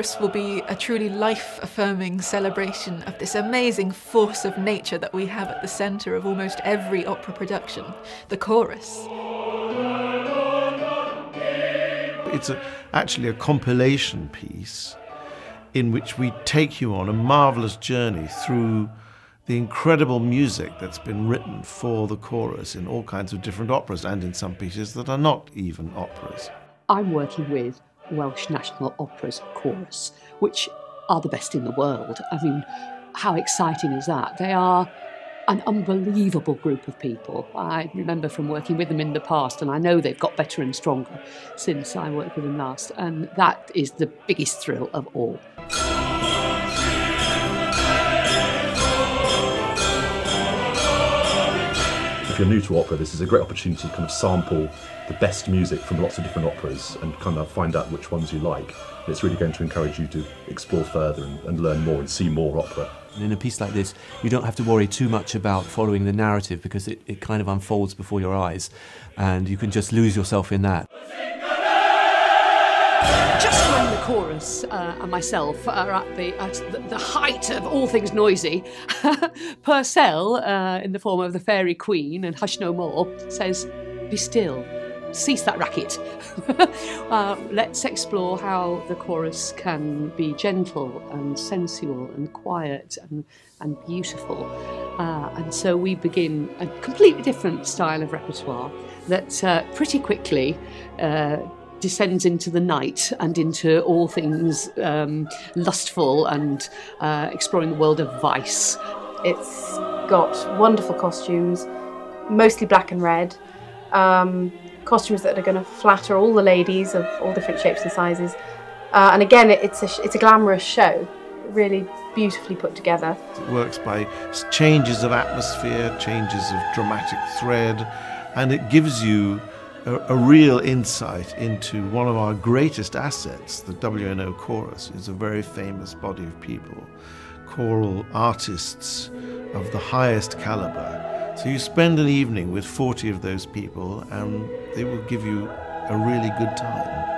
chorus will be a truly life-affirming celebration of this amazing force of nature that we have at the centre of almost every opera production, the chorus. It's actually a compilation piece in which we take you on a marvellous journey through the incredible music that's been written for the chorus in all kinds of different operas and in some pieces that are not even operas. I'm working with Welsh National Opera's chorus, which are the best in the world. I mean, how exciting is that? They are an unbelievable group of people. I remember from working with them in the past, and I know they've got better and stronger since I worked with them last, and that is the biggest thrill of all. If you're new to opera, this is a great opportunity to kind of sample the best music from lots of different operas and kind of find out which ones you like. And it's really going to encourage you to explore further and learn more and see more opera. And in a piece like this, you don't have to worry too much about following the narrative because it kind of unfolds before your eyes and you can just lose yourself in that. Just when the chorus and myself are at the height of all things noisy, Purcell, in the form of the Fairy Queen and Hush No More, says, "Be still, cease that racket." Let's explore how the chorus can be gentle and sensual and quiet and beautiful. And so we begin a completely different style of repertoire that pretty quickly descends into the night and into all things lustful and exploring the world of vice. It's got wonderful costumes, mostly black and red, costumes that are going to flatter all the ladies of all different shapes and sizes. And again, it's a glamorous show, really beautifully put together. It works by changes of atmosphere, changes of dramatic thread, and it gives you a real insight into one of our greatest assets. The WNO Chorus is a very famous body of people, choral artists of the highest caliber. So you spend an evening with 40 of those people and they will give you a really good time.